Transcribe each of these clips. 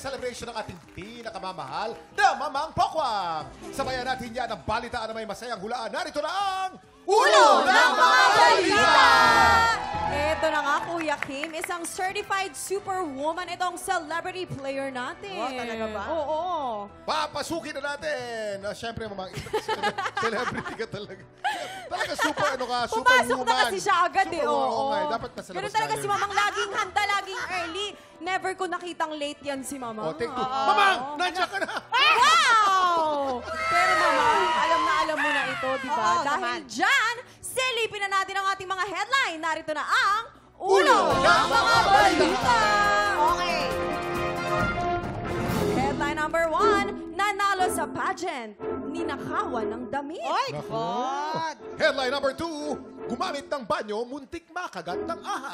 celebration ng ating pinakamamahal na Mamang Pokwang. Sabayan natin yan ang balitaan na may masayang hulaan. Narito na ang Ulo ng Mga Balita! Ito na nga, Kuya Kim, isang certified superwoman itong celebrity player natin. Wow, talaga ba? Oo. Papasukin na natin. Siyempre, Mamang, celebrity ka talaga. Talaga super, Pumasok superwoman. na kasi siya agad eh. Superwoman, Oo. nga, dapat nasa labas Ganun talaga tayo. si Mamang, laging handa, laging early. Never ko nakitang late yan si Mamang. O, take two. Mamang, nandiyan ka na. Wow! Pero Mamang, alam na mo na ito, di ba? Oo, Dahil naman. dyan, silipin na natin ang ating mga headline. Narito na ang Ulo Ulo ng ng Mga Balita! Okay. Headline number 1, nanalo sa pageant, ninakawan ng damit. Oy, Naku. God. Headline number 2, gumamit ng banyo, muntik makagat ng aha.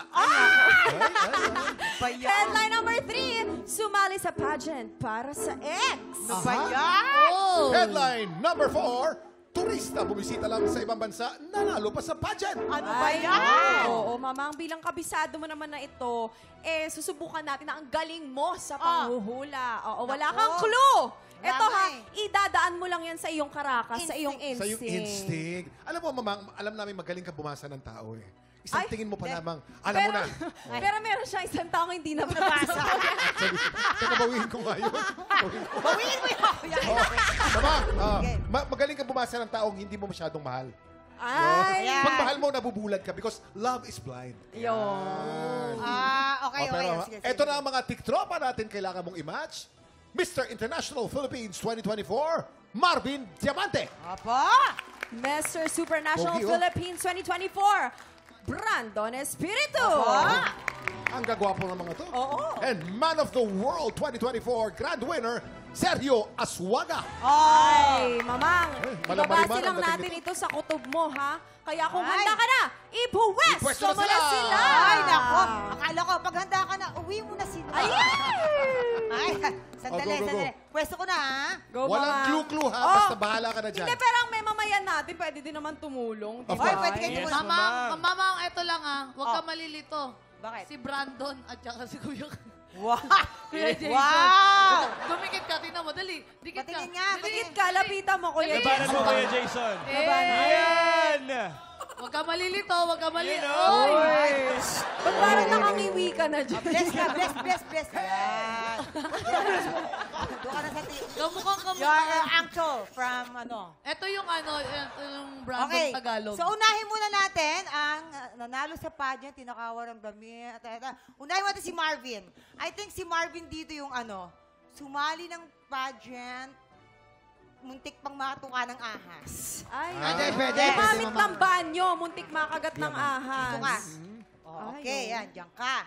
Bayan. Headline number 3, sumali sa pageant para sa ex. Bayan. Headline number 4, turista bumisita lang sa ibang bansa, nanalo pa sa pageant. Ano ba Ay, yan? Oo, Mamang, bilang kabisado mo naman na ito, susubukan natin na ang galing mo sa panghuhula. Oo, wala Nako. kang clue. Ito Wala ha, eh. idadaan mo lang yan sa iyong karakas, sa iyong Sa instinct. yung instinct. Alam mo, Mamang, alam namin magaling ka bumasa ng tao eh. Isang Ay, tingin mo pa de- lamang, alam mo na. Pero meron siya isang taong hindi nabasa. Teka, bawiin ko nga yun. Bawiin mo yun. Mamang, Sige. magaling ka bumasa ng taong hindi mo masyadong mahal. Ay! Ayan. Pag mahal mo, nabubulag ka because love is blind. Yun. Okay, Pero, Sige. eto na ang mga tiktropa natin kailangan mong i-match. Mr. International Philippines 2024, Marvin Diamante. Apa? Mr. Supernational Pogi, oh. Philippines 2024, Brandon Espiritu. Ang gagwapo ng mga to. Oo. And Man of the World 2024 Grand Winner, Sergio Aswaga. Ay, Mamang, malamang ibabase lang ang dating natin nito. ito sa kutob mo, ha? Kaya kung Ay. handa ka na, Ipwesto ipuwesto na mo na sila. sila. Ay, nako. Akala ko, pag handa ka na, uwi mo na sila. Ay! Ay, sandali, Oh, go, go, go. sandali. Pwesto ko na, ha? Go, Walang Mamang. clue-clue ha, Oh, basta bahala ka na dyan. Hindi, pero ang may mamayan natin, pwede din naman tumulong. Of Diba? Ay, course. pwede kayo tumulong. Mamang, eto lang huwag Oh. ka malilito. Bakit? Si Brandon at saka si Kuya. Wow! Kuya Jason. Wow! Dumikit ka, tingnan mo, dali. Dikit ka. Patingin nga, Dikit ka, lapitan mo, Kuya Labanan Jason. mo, Kuya Jason. Eh, Yan! huwag ka malilito, huwag ka malilito. Yun, oh. Oy! Ba't parang nakangiwi ka na dyan? Bless ka, bless. Yan. Doon ka na sa Kamukhang You kamukha. are an uncle from ano. Ito yung Brandon Okay. Tagalog. So, unahin muna natin ang nanalo sa pageant, tinakawan ng damit. Unahin natin si Marvin. I think si Marvin dito yung sumali ng pageant, muntik pang matuka ng ahas. Ay, Pwede, Gumamit ng banyo, muntik makagat ng ahas. Dito ka. Oh, okay, yan, diyan ka.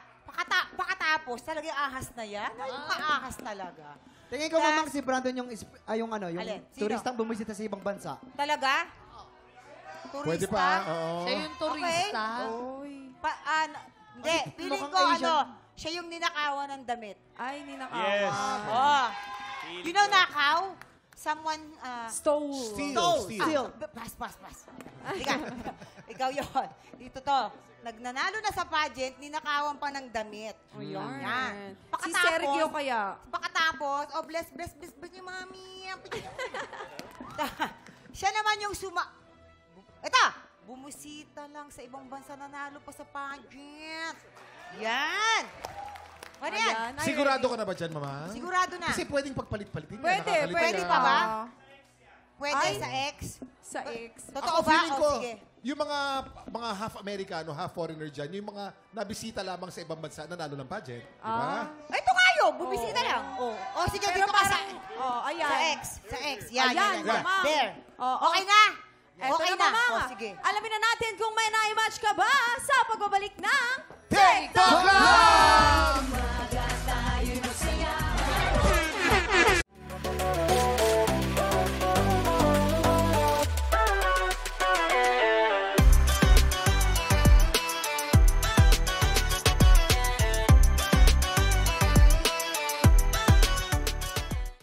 Pakatapos, talaga yung ahas na yan. Yung ahas talaga. Tingin ko mamang si Brandon yung yung Alin? Sino? turistang bumisita sa ibang bansa. Talaga? Turista? Pwede pa, oo. Siya yung turista. Oy. Hindi, feeling ko mukhang Asian. siya yung ninakawan ng damit. Ay, ninakawan. Yes. Oh. You know nakaw? Someone, Stole. Steal. Pass. Ika, ikaw yun. Dito to. Nagnanalo na sa pageant, ninakawan pa ng damit. Ayan. Yan. Si Sergio kaya. Pakatapos, bless niyo, mami. Siya naman yung Ito, bumusita lang sa ibang bansa, nanalo pa sa pageant. Yan. Ano yan? Ayan. Ay, Sigurado ka na ba dyan, Mama? Sigurado na. Kasi pwedeng pagpalit-palitin. ka, Pwede, nakakalito pwede ka. pa ba? Ah, Pwede Ay. sa ex? sa ex. Totoo Ako ba? feeling ko, Sige. yung mga half Amerikano, half foreigner dyan, yung mga nabisita lamang sa ibang bansa, nanalo ng pageant. Di ba? Ito nga yun, bumisita Oo. lang. Oh, sige, Pero dito ka sa... parang, ayan. Sa ex. Yan, Ayan, yan. Mama. There. Oo. Okay na. Eto Okay na, na. Mama. Oh, sige. Alamin na natin kung may na-match ka ba sa pagbabalik ng TikTok Live!